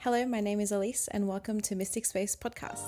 Hello, my name is Elise and welcome to Mystic Space Podcast.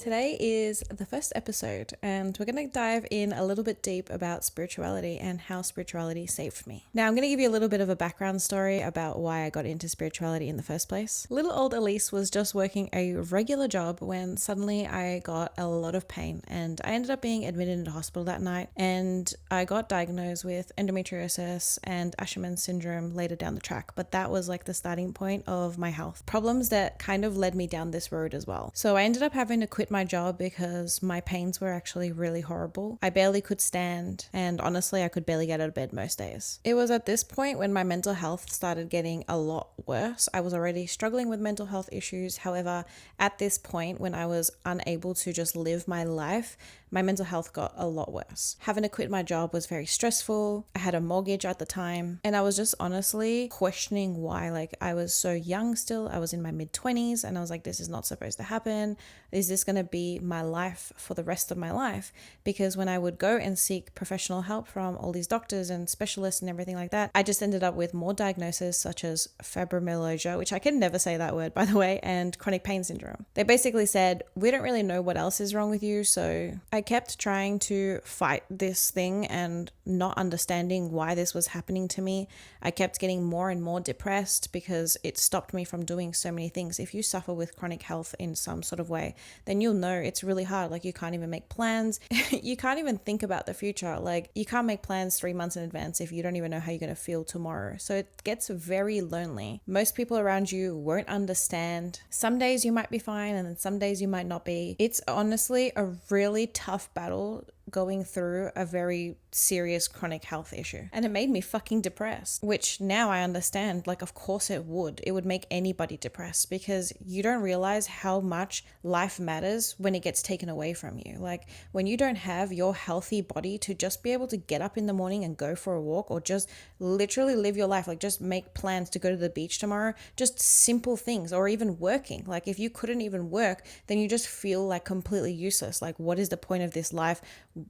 Today is the first episode and we're going to dive in a little bit deep about spirituality and how spirituality saved me. Now, I'm going to give you a little bit of a background story about why I got into spirituality in the first place. Little old Elise was just working a regular job when suddenly I got a lot of pain and I ended up being admitted into hospital that night, and I got diagnosed with endometriosis and Asherman's syndrome later down the track, but that was like the starting point of my health problems that kind of led me down this road as well. So I ended up having to quit my job because my pains were actually really horrible. I barely could stand, and honestly, I could barely get out of bed most days. It was at this point when my mental health started getting a lot worse. I was already struggling with mental health issues. However, at this point, when I was unable to just live my life, my mental health got a lot worse. Having to quit my job was very stressful. I had a mortgage at the time, and I was just honestly questioning why. Like, I was so young still. I was in my mid-20s, and I was like, this is not supposed to happen. Is this going to be my life for the rest of my life? Because when I would go and seek professional help from all these doctors and specialists and everything like that, I just ended up with more diagnoses such as fibromyalgia, which I can never say that word, by the way, and chronic pain syndrome. They basically said, we don't really know what else is wrong with you, so I kept trying to fight this thing and not understanding why this was happening to me. I kept getting more and more depressed because it stopped me from doing so many things. If you suffer with chronic health in some sort of way, then you'll know it's really hard. Like, you can't even make plans. You can't even think about the future. Like, you can't make plans 3 months in advance if you don't even know how you're going to feel tomorrow. So it gets very lonely. Most people around you won't understand. Some days you might be fine, and then some days you might not be. It's honestly a really tough battle going through a very serious chronic health issue. And it made me fucking depressed, which now I understand. Like, of course it would. It would make anybody depressed because you don't realize how much life matters when it gets taken away from you. Like, when you don't have your healthy body to just be able to get up in the morning and go for a walk, or just literally live your life, like just make plans to go to the beach tomorrow, just simple things, or even working. Like, if you couldn't even work, then you just feel like completely useless. Like, what is the point of this life?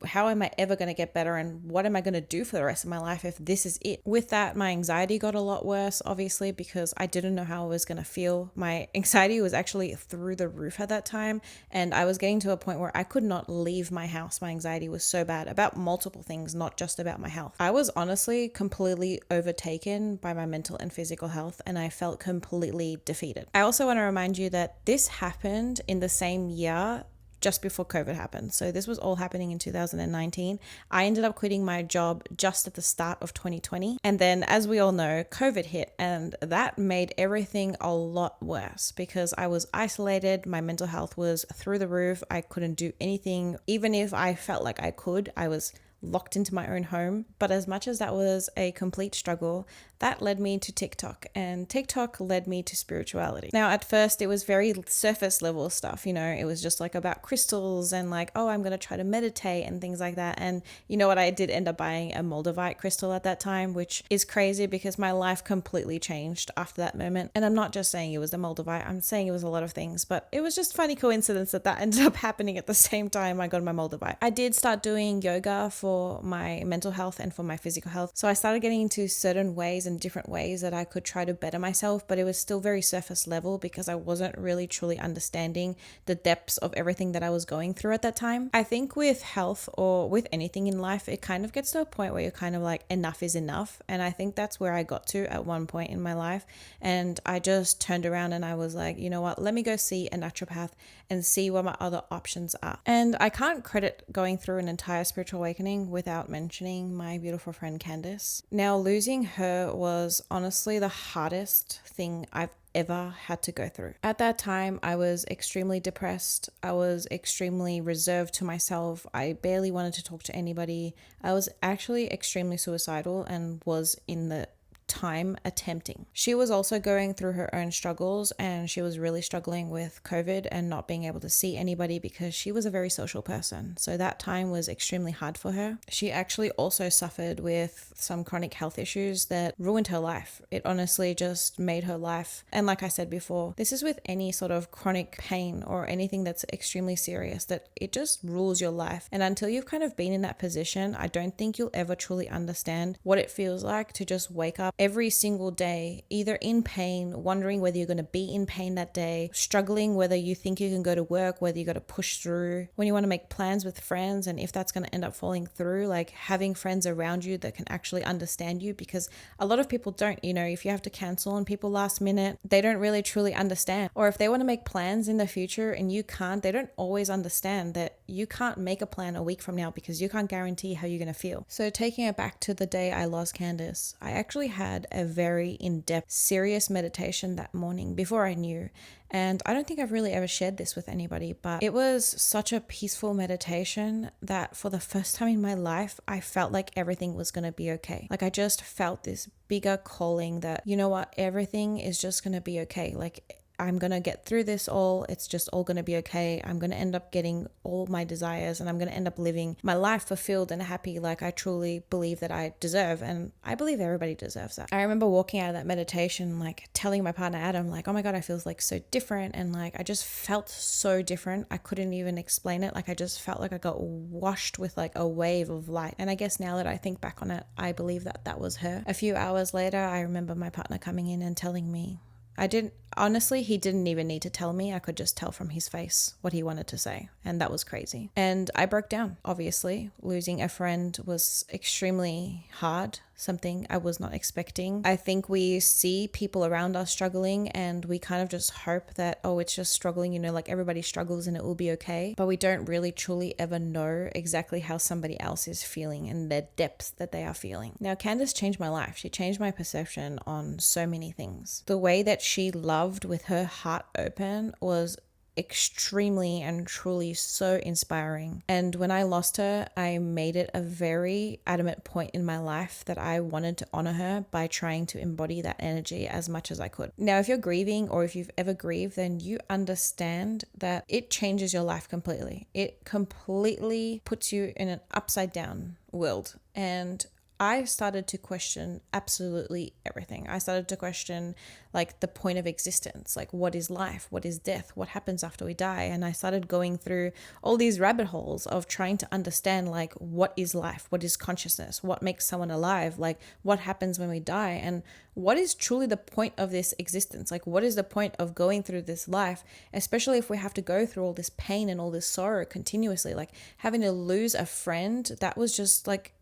How am I ever going to get better, and what am I going to do for the rest of my life if this is it? With that, my anxiety got a lot worse, obviously, because I didn't know how I was going to feel. My anxiety was actually through the roof at that time, and I was getting to a point where I could not leave my house. My anxiety was so bad about multiple things, not just about my health. I was honestly completely overtaken by my mental and physical health, and I felt completely defeated. I also want to remind you that this happened in the same year just before COVID happened. So this was all happening in 2019. I ended up quitting my job just at the start of 2020. And then, as we all know, COVID hit, and that made everything a lot worse because I was isolated. My mental health was through the roof. I couldn't do anything. Even if I felt like I could, I was locked into my own home. But as much as that was a complete struggle, that led me to TikTok, and TikTok led me to spirituality. Now, at first, it was very surface level stuff. You know, it was just like about crystals and like, oh, I'm going to try to meditate and things like that. And you know what? I did end up buying a Moldavite crystal at that time, which is crazy because my life completely changed after that moment. And I'm not just saying it was the Moldavite, I'm saying it was a lot of things, but it was just funny coincidence that ended up happening at the same time I got my Moldavite. I did start doing yoga for my mental health and for my physical health. So I started getting into certain ways and different ways that I could try to better myself, but it was still very surface level because I wasn't really truly understanding the depths of everything that I was going through at that time. I think with health or with anything in life, it kind of gets to a point where you're kind of like, enough is enough. And I think that's where I got to at one point in my life. And I just turned around and I was like, you know what, let me go see a naturopath and see what my other options are. And I can't credit going through an entire spiritual awakening without mentioning my beautiful friend Candice. Now, losing her was honestly the hardest thing I've ever had to go through. At that time, I was extremely depressed. I was extremely reserved to myself. I barely wanted to talk to anybody. I was actually extremely suicidal and was in the time attempting. She was also going through her own struggles, and she was really struggling with COVID and not being able to see anybody because she was a very social person. So that time was extremely hard for her. She actually also suffered with some chronic health issues that ruined her life. It honestly just made her life. And like I said before, this is with any sort of chronic pain or anything that's extremely serious, that it just rules your life. And until you've kind of been in that position, I don't think you'll ever truly understand what it feels like to just wake up every single day, either in pain, wondering whether you're going to be in pain that day, struggling whether you think you can go to work, whether you got to push through, when you want to make plans with friends and if that's going to end up falling through, like having friends around you that can actually understand you, because a lot of people don't. If you have to cancel on people last minute, they don't really truly understand. Or if they want to make plans in the future and you can't, they don't always understand that you can't make a plan a week from now because you can't guarantee how you're going to feel. So taking it back to the day I lost Candace, I actually had a very in-depth, serious meditation that morning before I knew. And I don't think I've really ever shared this with anybody, but it was such a peaceful meditation that for the first time in my life, I felt like everything was going to be okay. Like I just felt this bigger calling that, you know what, everything is just going to be okay. Like I'm going to get through this all. It's just all going to be okay. I'm going to end up getting all my desires and I'm going to end up living my life fulfilled and happy like I truly believe that I deserve. And I believe everybody deserves that. I remember walking out of that meditation, like telling my partner Adam, like, oh my God, I feel like so different. And like, I just felt so different. I couldn't even explain it. Like I just felt like I got washed with like a wave of light. And I guess now that I think back on it, I believe that that was her. A few hours later, I remember my partner coming in and telling me, he didn't even need to tell me. I could just tell from his face what he wanted to say. And that was crazy. And I broke down, obviously. Losing a friend was extremely hard, something I was not expecting. I think we see people around us struggling and we kind of just hope that, oh, it's just struggling, like everybody struggles and it will be okay. But we don't really truly ever know exactly how somebody else is feeling and their depth that they are feeling. Now, Candace changed my life. She changed my perception on so many things. The way that she loved with her heart open was extremely and truly so inspiring. And when I lost her, I made it a very adamant point in my life that I wanted to honor her by trying to embody that energy as much as I could. Now, if you're grieving or if you've ever grieved, then you understand that it changes your life completely. It completely puts you in an upside down world. And I started to question absolutely everything. I started to question like the point of existence, like what is life, what is death, what happens after we die. And I started going through all these rabbit holes of trying to understand like what is life, what is consciousness, what makes someone alive, like what happens when we die, and what is truly the point of this existence. Like what is the point of going through this life, especially if we have to go through all this pain and all this sorrow continuously. Like having to lose a friend, that was just like,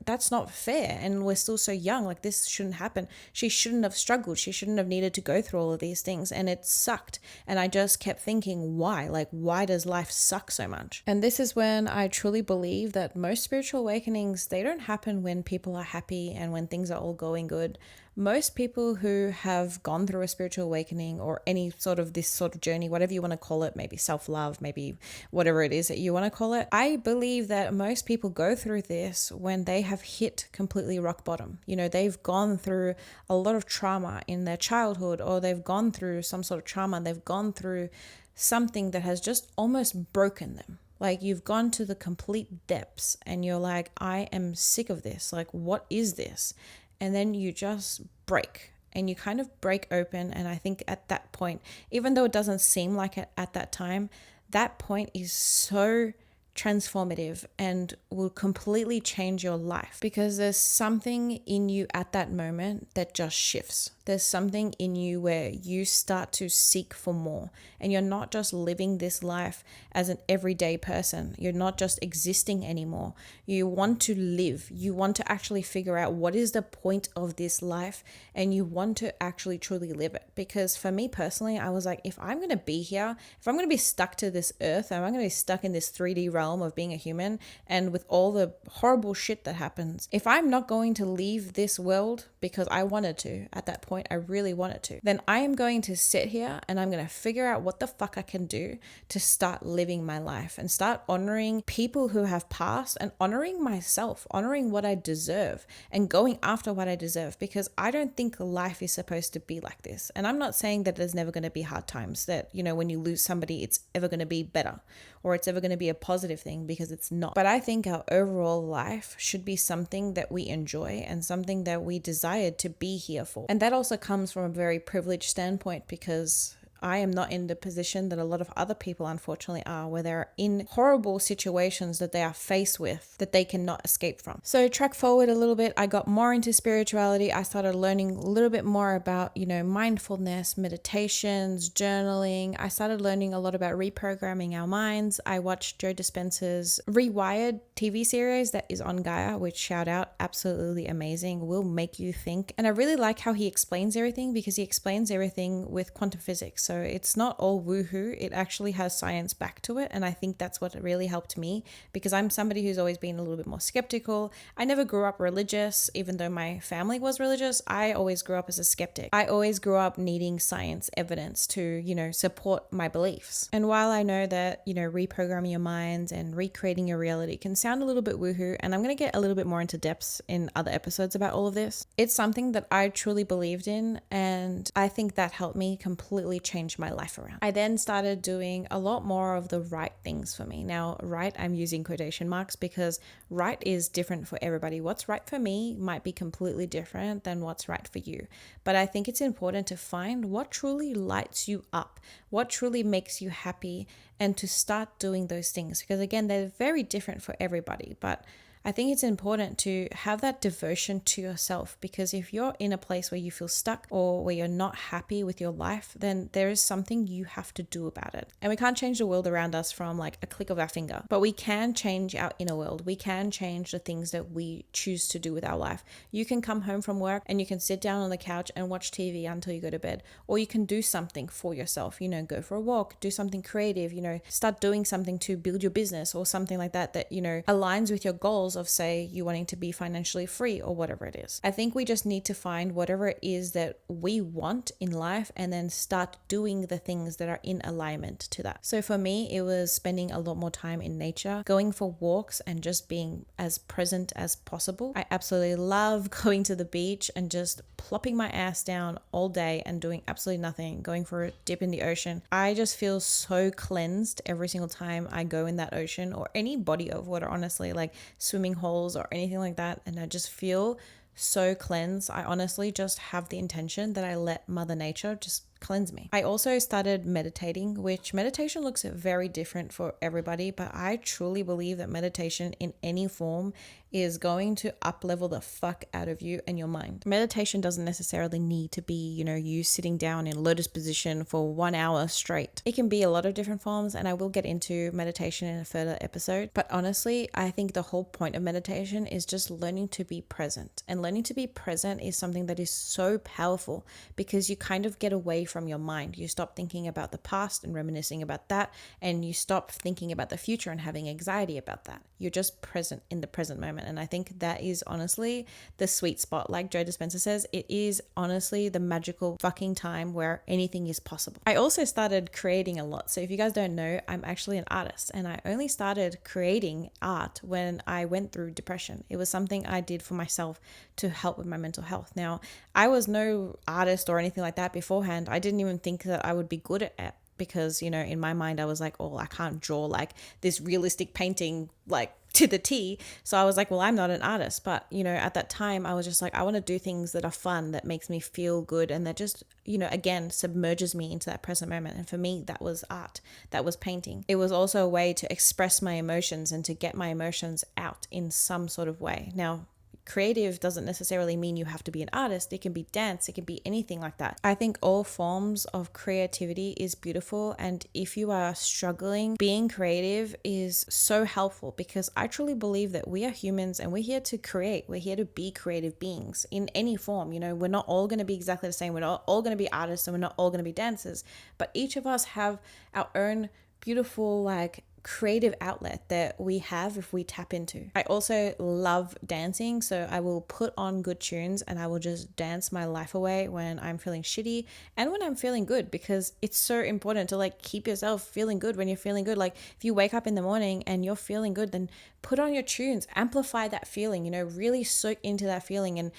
that's not fair. And we're still so young. Like this shouldn't happen. She shouldn't have struggled. She shouldn't have needed to go through all of these things. And it sucked. And I just kept thinking, why? Like, why does life suck so much? And this is when I truly believe that most spiritual awakenings, they don't happen when people are happy and when things are all going good. Most people who have gone through a spiritual awakening or any sort of this sort of journey, whatever you want to call it, maybe self-love, maybe whatever it is that you want to call it, I believe that most people go through this when they have hit completely rock bottom. They've gone through a lot of trauma in their childhood, or they've gone through some sort of trauma. They've gone through something that has just almost broken them. Like you've gone to the complete depths and you're like, I am sick of this. Like, what is this? And then you just break and you kind of break open. And I think at that point, even though it doesn't seem like it at that time, that point is so transformative and will completely change your life, because there's something in you at that moment that just shifts. There's something in you where you start to seek for more, and you're not just living this life as an everyday person. You're not just existing anymore. You want to live. You want to actually figure out what is the point of this life, and you want to actually truly live it. Because for me personally, I was like, if I'm going to be here, if I'm going to be stuck to this earth, if I'm going to be stuck in this 3D realm realm of being a human, and with all the horrible shit that happens, if I'm not going to leave this world because I wanted to, at that point, I really wanted to, then I am going to sit here and I'm going to figure out what the fuck I can do to start living my life and start honoring people who have passed and honoring myself, honoring what I deserve and going after what I deserve, because I don't think life is supposed to be like this. And I'm not saying that there's never going to be hard times, that, you know, when you lose somebody, it's ever going to be better or it's ever going to be a positive thing, because it's not. But I think our overall life should be something that we enjoy and something that we desired to be here for. And that also comes from a very privileged standpoint, because I am not in the position that a lot of other people unfortunately are, where they're in horrible situations that they are faced with that they cannot escape from. So track forward a little bit, I got more into spirituality. I started learning a little bit more about, you know, mindfulness, meditations, journaling. I started learning a lot about reprogramming our minds. I watched Joe Dispenza's Rewired TV series that is on Gaia, which, shout out, absolutely amazing, will make you think. And I really like how he explains everything, because he explains everything with quantum physics. So it's not all woohoo, it actually has science back to it. And I think that's what really helped me, because I'm somebody who's always been a little bit more skeptical. I never grew up religious, even though my family was religious. I always grew up as a skeptic. I always grew up needing science evidence to, you know, support my beliefs. And while I know that, you know, reprogramming your minds and recreating your reality can sound a little bit woohoo, and I'm going to get a little bit more into depths in other episodes about all of this, it's something that I truly believed in, and I think that helped me completely change my life around. I then started doing a lot more of the right things for me. Now, right, I'm using quotation marks, because right is different for everybody. What's right for me might be completely different than what's right for you. But I think it's important to find what truly lights you up, what truly makes you happy, and to start doing those things, because again, they're very different for everybody. But I think it's important to have that devotion to yourself, because if you're in a place where you feel stuck or where you're not happy with your life, then there is something you have to do about it. And we can't change the world around us from like a click of our finger, but we can change our inner world. We can change the things that we choose to do with our life. You can come home from work and you can sit down on the couch and watch TV until you go to bed, or you can do something for yourself, you know, go for a walk, do something creative, you know, start doing something to build your business or something like that, that, you know, aligns with your goals of, say, you wanting to be financially free or whatever it is. I think we just need to find whatever it is that we want in life and then start doing the things that are in alignment to that. So for me, it was spending a lot more time in nature, going for walks and just being as present as possible. I absolutely love going to the beach and just plopping my ass down all day and doing absolutely nothing, going for a dip in the ocean. I just feel so cleansed every single time I go in that ocean or any body of water, honestly, like swimming holes or anything like that, and I just feel so cleansed. I honestly just have the intention that I let Mother Nature just cleanse me. I also started meditating, which meditation looks very different for everybody, but I truly believe that meditation in any form is going to up level the fuck out of you and your mind. Meditation doesn't necessarily need to be, you know, you sitting down in lotus position for 1 hour straight. It can be a lot of different forms, and I will get into meditation in a further episode. But honestly, I think the whole point of meditation is just learning to be present. And learning to be present is something that is so powerful, because you kind of get away from your mind. You stop thinking about the past and reminiscing about that, and you stop thinking about the future and having anxiety about that. You're just present in the present moment. And I think that is honestly the sweet spot. Like Joe Dispenza says, it is honestly the magical fucking time where anything is possible. I also started creating a lot. So if you guys don't know, I'm actually an artist, and I only started creating art when I went through depression. It was something I did for myself to help with my mental health. Now, I was no artist or anything like that beforehand. I didn't even think that I would be good at it, because, you know, in my mind I was like, oh, I can't draw like this realistic painting like to the T. So I was like, well, I'm not an artist. But, you know, at that time I was just like, I want to do things that are fun, that makes me feel good, and that just, you know, again, submerges me into that present moment. And for me, that was art, that was painting. It was also a way to express my emotions and to get my emotions out in some sort of way. Now, creative doesn't necessarily mean you have to be an artist. It can be dance, it can be anything like that. I think all forms of creativity is beautiful, and if you are struggling, being creative is so helpful, because I truly believe that we are humans and we're here to create. We're here to be creative beings in any form. You know, we're not all going to be exactly the same. We're not all going to be artists, and we're not all going to be dancers, but each of us have our own beautiful like creative outlet that we have if we tap into. I also love dancing, so I will put on good tunes and I will just dance my life away when I'm feeling shitty and when I'm feeling good, because it's so important to like keep yourself feeling good when you're feeling good. Like if you wake up in the morning and you're feeling good, then put on your tunes, amplify that feeling, really soak into that feeling and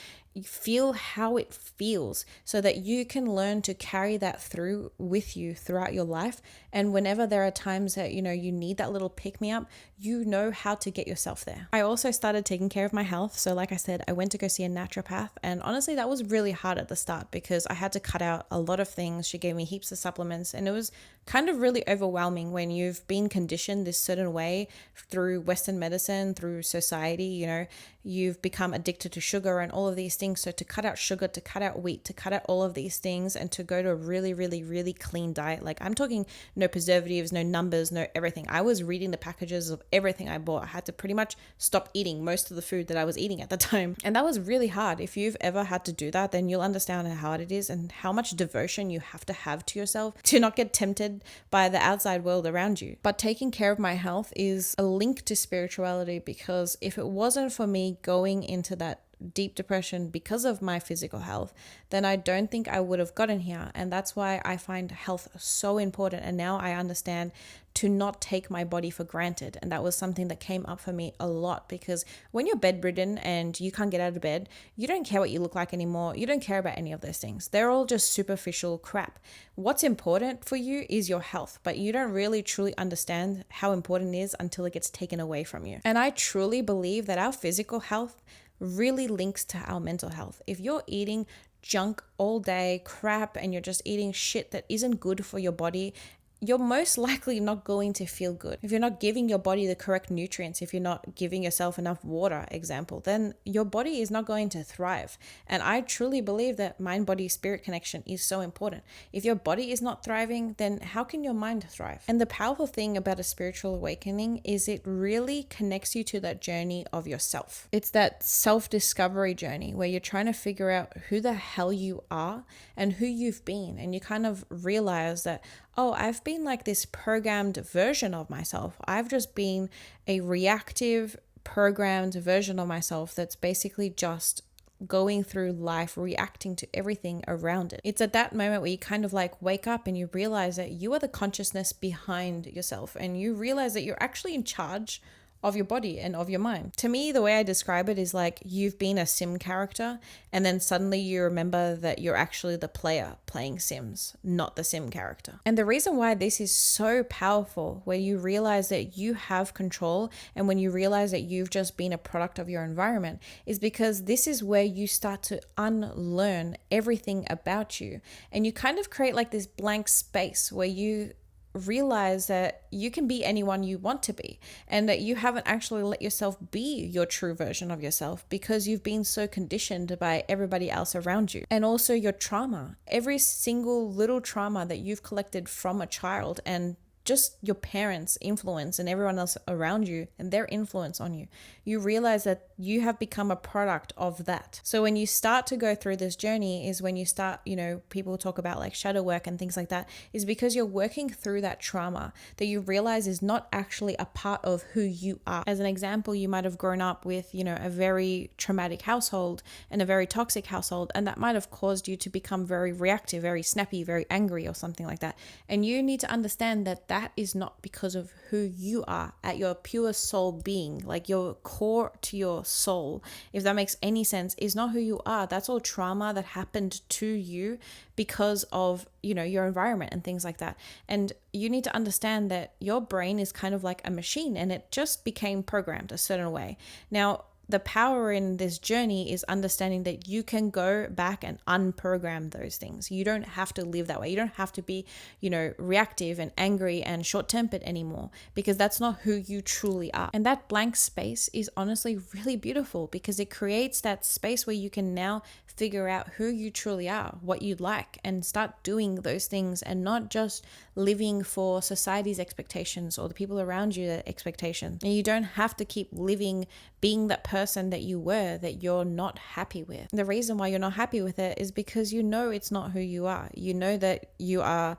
feel how it feels so that you can learn to carry that through with you throughout your life. And whenever there are times that, you need that little pick me up, you know how to get yourself there. I also started taking care of my health. So like I said, I went to go see a naturopath, and honestly, that was really hard at the start because I had to cut out a lot of things. She gave me heaps of supplements, and it was kind of really overwhelming when you've been conditioned this certain way through Western medicine, through society. You've become addicted to sugar and all of these things. So to cut out sugar, to cut out wheat, to cut out all of these things, and to go to a really, really, really clean diet. Like I'm talking no preservatives, no numbers, no everything. I was reading the packages of everything I bought. I had to pretty much stop eating most of the food that I was eating at the time. And that was really hard. If you've ever had to do that, then you'll understand how hard it is and how much devotion you have to yourself to not get tempted by the outside world around you. But taking care of my health is a link to spirituality, because if it wasn't for me going into that deep depression because of my physical health, then I don't think I would have gotten here. And that's why I find health so important. And now I understand to not take my body for granted. And that was something that came up for me a lot, because when you're bedridden and you can't get out of bed, you don't care what you look like anymore. You don't care about any of those things. They're all just superficial crap. What's important for you is your health, but you don't really truly understand how important it is until it gets taken away from you. And I truly believe that our physical health really links to our mental health. If you're eating junk all day, crap, and you're just eating shit that isn't good for your body, you're most likely not going to feel good. If you're not giving your body the correct nutrients, if you're not giving yourself enough water, example, then your body is not going to thrive. And I truly believe that mind-body-spirit connection is so important. If your body is not thriving, then how can your mind thrive? And the powerful thing about a spiritual awakening is it really connects you to that journey of yourself. It's that self-discovery journey where you're trying to figure out who the hell you are and who you've been. And you kind of realize that, oh, I've been like this programmed version of myself. I've just been a reactive, programmed version of myself that's basically just going through life, reacting to everything around it. It's at that moment where you kind of like wake up and you realize that you are the consciousness behind yourself, and you realize that you're actually in charge of your body and of your mind. To me, the way I describe it is like you've been a sim character, and then suddenly you remember that you're actually the player playing Sims, not the sim character. And the reason why this is so powerful, where you realize that you have control and when you realize that you've just been a product of your environment, is because this is where you start to unlearn everything about you. And you kind of create like this blank space where you realize that you can be anyone you want to be, and that you haven't actually let yourself be your true version of yourself because you've been so conditioned by everybody else around you. And also your trauma, every single little trauma that you've collected from a child, and just your parents' influence and everyone else around you and their influence on you, you realize that you have become a product of that. So when you start to go through this journey is when you start, people talk about like shadow work and things like that, is because you're working through that trauma that you realize is not actually a part of who you are. As an example, you might have grown up with, a very traumatic household and a very toxic household, and that might have caused you to become very reactive, very snappy, very angry or something like that. And you need to understand that that is not because of who you are at your pure soul being, like your core to your soul, if that makes any sense, is not who you are. That's all trauma that happened to you because of, your environment and things like that. And you need to understand that your brain is kind of like a machine, and it just became programmed a certain way. Now, the power in this journey is understanding that you can go back and unprogram those things. You don't have to live that way. You don't have to be, reactive and angry and short-tempered anymore, because that's not who you truly are. And that blank space is honestly really beautiful, because it creates that space where you can now figure out who you truly are, what you like, and start doing those things, and not just living for society's expectations or the people around you, their expectations. And you don't have to keep living being that person that you were that you're not happy with. The reason why you're not happy with it is because it's not who you are. You know that you are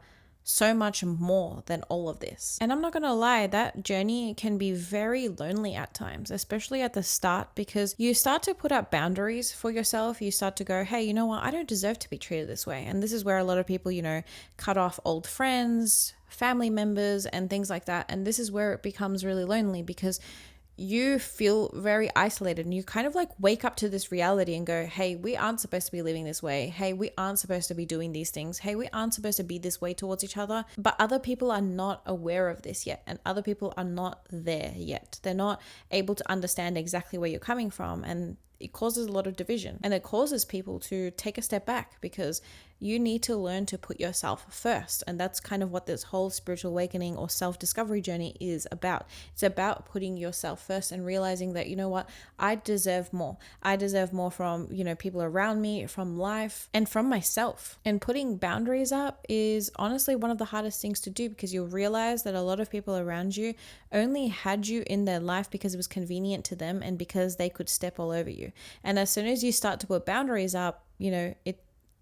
so much more than all of this. And I'm not gonna lie, that journey can be very lonely at times, especially at the start, because you start to put up boundaries for yourself. You start to go, hey, you know what, I don't deserve to be treated this way. And this is where a lot of people, cut off old friends, family members, and things like that. And this is where it becomes really lonely, because you feel very isolated, and you kind of like wake up to this reality and go, hey, we aren't supposed to be living this way. Hey, we aren't supposed to be doing these things. Hey, we aren't supposed to be this way towards each other. But other people are not aware of this yet, and other people are not there yet. They're not able to understand exactly where you're coming from, and it causes a lot of division, and it causes people to take a step back, because you need to learn to put yourself first. And that's kind of what this whole spiritual awakening or self-discovery journey is about. It's about putting yourself first and realizing that, you know what, I deserve more. I deserve more from, people around me, from life, and from myself. And putting boundaries up is honestly one of the hardest things to do, because you'll realize that a lot of people around you only had you in their life because it was convenient to them and because they could step all over you. And as soon as you start to put boundaries up,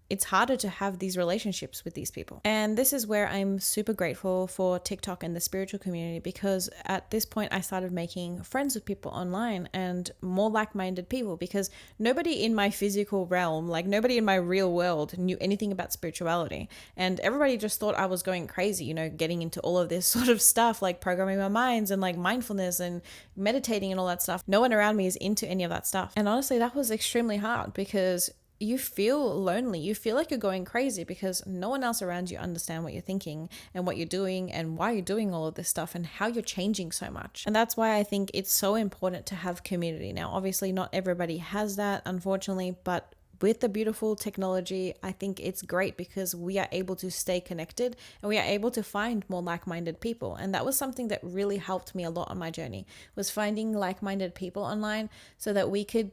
it's harder to have these relationships with these people. And this is where I'm super grateful for TikTok and the spiritual community, because at this point I started making friends with people online and more like-minded people, because nobody in my physical realm, like nobody in my real world, knew anything about spirituality. And everybody just thought I was going crazy, getting into all of this sort of stuff, like programming our minds and like mindfulness and meditating and all that stuff. No one around me is into any of that stuff. And honestly, that was extremely hard, because you feel lonely. You feel like you're going crazy because no one else around you understand what you're thinking and what you're doing and why you're doing all of this stuff and how you're changing so much. And that's why I think it's so important to have community. Now, obviously not everybody has that, unfortunately, but with the beautiful technology, I think it's great, because we are able to stay connected and we are able to find more like-minded people. And that was something that really helped me a lot on my journey, was finding like-minded people online so that we could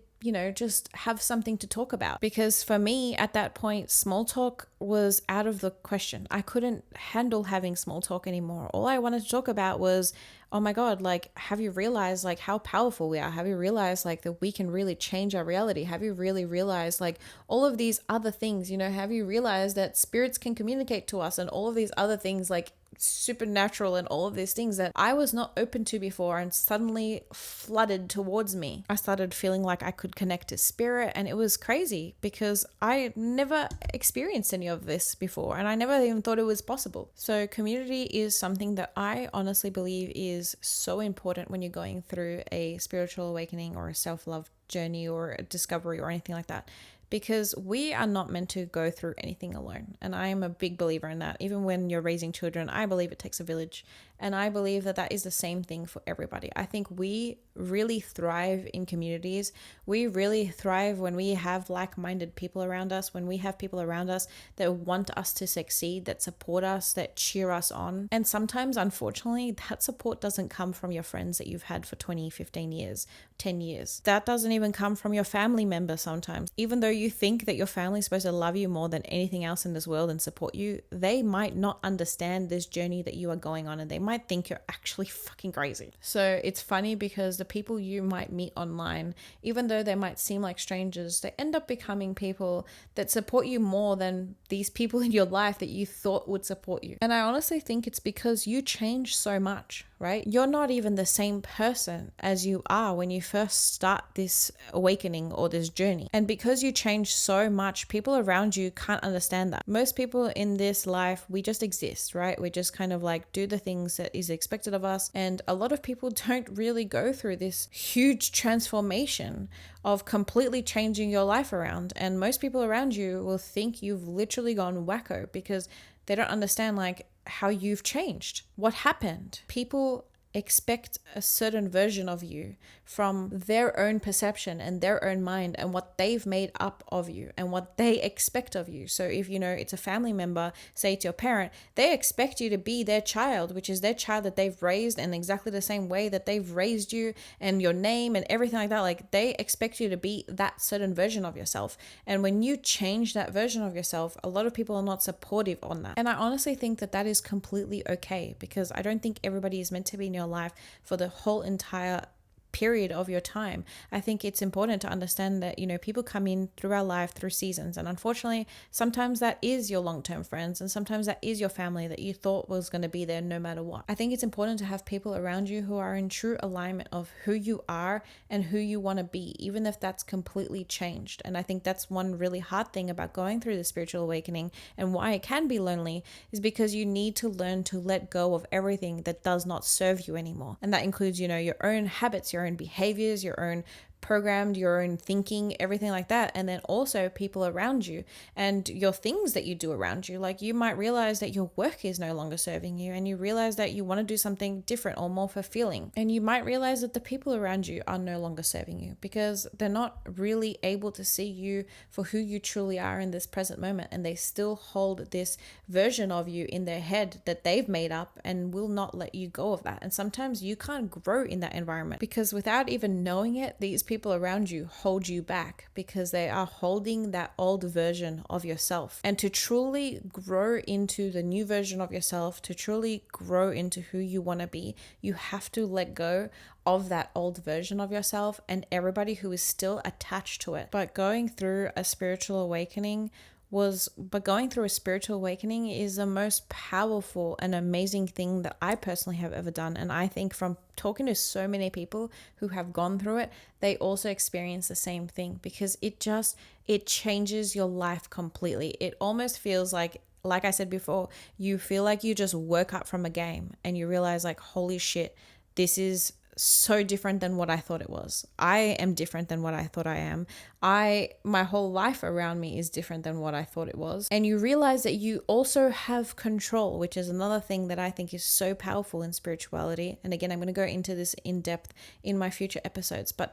just have something to talk about. Because for me at that point, small talk was out of the question. I couldn't handle having small talk anymore. All I wanted to talk about was, oh my God, like, have you realized like how powerful we are? Have you realized like that we can really change our reality? Have you really realized like all of these other things, have you realized that spirits can communicate to us and all of these other things, like supernatural and all of these things that I was not open to before and suddenly flooded towards me. I started feeling like I could connect to spirit, and it was crazy because I never experienced any of this before and I never even thought it was possible. So community is something that I honestly believe is so important when you're going through a spiritual awakening or a self-love journey or a discovery or anything like that. Because we are not meant to go through anything alone. And I am a big believer in that. Even when you're raising children, I believe it takes a village. And I believe that that is the same thing for everybody. I think we really thrive in communities. We really thrive when we have like-minded people around us, when we have people around us that want us to succeed, that support us, that cheer us on. And sometimes, unfortunately, that support doesn't come from your friends that you've had for 20, 15 years, 10 years. That doesn't even come from your family member sometimes. Even though you think that your family is supposed to love you more than anything else in this world and support you, they might not understand this journey that you are going on, and they might think you're actually fucking crazy. So it's funny because the people you might meet online, even though they might seem like strangers, they end up becoming people that support you more than these people in your life that you thought would support you. And I honestly think it's because you change so much, right? You're not even the same person as you are when you first start this awakening or this journey. And because you change so much, people around you can't understand that. Most people in this life, we just exist, right? We just kind of like do the things that is expected of us. And a lot of people don't really go through this huge transformation of completely changing your life around. And most people around you will think you've literally gone wacko because they don't understand like how you've changed. What happened? People expect a certain version of you from their own perception and their own mind and what they've made up of you and what they expect of you. So if it's a family member, say it's your parent, they expect you to be their child, which is their child that they've raised in exactly the same way that they've raised you, and your name and everything like that. Like they expect you to be that certain version of yourself. And when you change that version of yourself, a lot of people are not supportive on that. And I honestly think that that is completely okay, because I don't think everybody is meant to be in your life for the whole entire period of your time. I think it's important to understand that, people come in through our life through seasons. And unfortunately, sometimes that is your long-term friends, and sometimes that is your family that you thought was going to be there no matter what. I think it's important to have people around you who are in true alignment of who you are and who you want to be, even if that's completely changed. And I think that's one really hard thing about going through the spiritual awakening, and why it can be lonely, is because you need to learn to let go of everything that does not serve you anymore. And that includes, your own habits, your own behaviors, your own programmed, your own thinking, everything like that. And then also people around you and your things that you do around you. Like, you might realize that your work is no longer serving you, and you realize that you want to do something different or more fulfilling. And you might realize that the people around you are no longer serving you because they're not really able to see you for who you truly are in this present moment. And they still hold this version of you in their head that they've made up and will not let you go of that. And sometimes you can't grow in that environment because without even knowing it, these people around you hold you back because they are holding that old version of yourself. And to truly grow into the new version of yourself, to truly grow into who you want to be, you have to let go of that old version of yourself and everybody who is still attached to it. But going through a spiritual awakening is the most powerful and amazing thing that I personally have ever done. And I think from talking to so many people who have gone through it, they also experience the same thing, because it changes your life completely. It almost feels like I said before, you feel like you just woke up from a game and you realize, like, holy shit, this is so different than what I thought it was. I am different than what I thought I am. My whole life around me is different than what I thought it was. And you realize that you also have control, which is another thing that I think is so powerful in spirituality. And again, I'm going to go into this in depth in my future episodes, but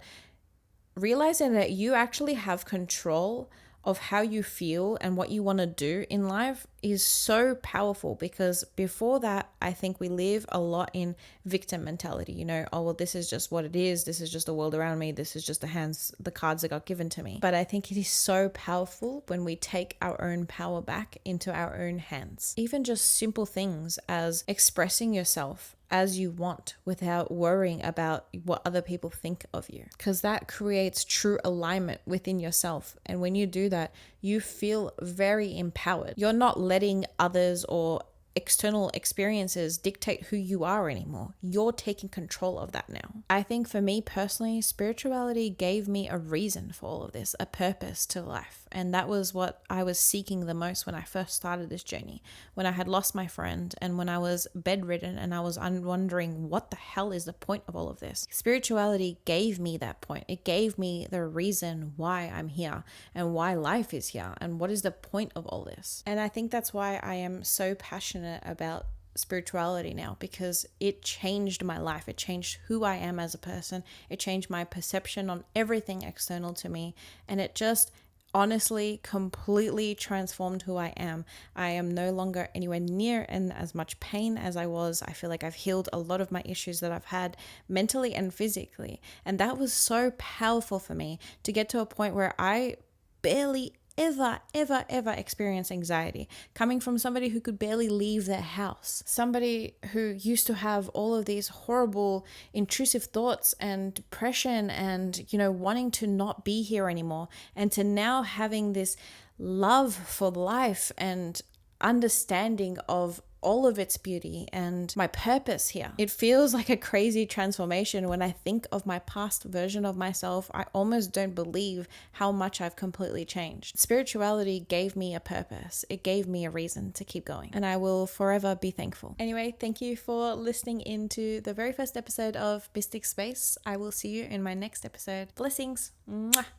realizing that you actually have control of how you feel and what you want to do in life is so powerful, because before that, I think we live a lot in victim mentality, oh, well, this is just what it is. This is just the world around me. This is just the cards that got given to me. But I think it is so powerful when we take our own power back into our own hands. Even just simple things as expressing yourself as you want without worrying about what other people think of you, because that creates true alignment within yourself. And when you do that, you feel very empowered. You're not letting others or external experiences dictate who you are anymore. You're taking control of that now. I think for me personally, spirituality gave me a reason for all of this, a purpose to life. And that was what I was seeking the most when I first started this journey, when I had lost my friend and when I was bedridden and I was wondering, what the hell is the point of all of this? Spirituality gave me that point. It gave me the reason why I'm here and why life is here and what is the point of all this. And I think that's why I am so passionate about spirituality now, because it changed my life. It changed who I am as a person. It changed my perception on everything external to me. And it just honestly completely transformed who I am. I am no longer anywhere near in as much pain as I was. I feel like I've healed a lot of my issues that I've had mentally and physically. And that was so powerful for me to get to a point where I barely ever experience anxiety, coming from somebody who could barely leave their house, somebody who used to have all of these horrible intrusive thoughts and depression and wanting to not be here anymore, and to now having this love for life and understanding of all of its beauty and my purpose here. It feels like a crazy transformation. When I think of my past version of myself, I almost don't believe how much I've completely changed. Spirituality gave me a purpose. It gave me a reason to keep going, and I will forever be thankful. Anyway, thank you for listening into the very first episode of Mystic Space. I will see you in my next episode. Blessings. Mwah.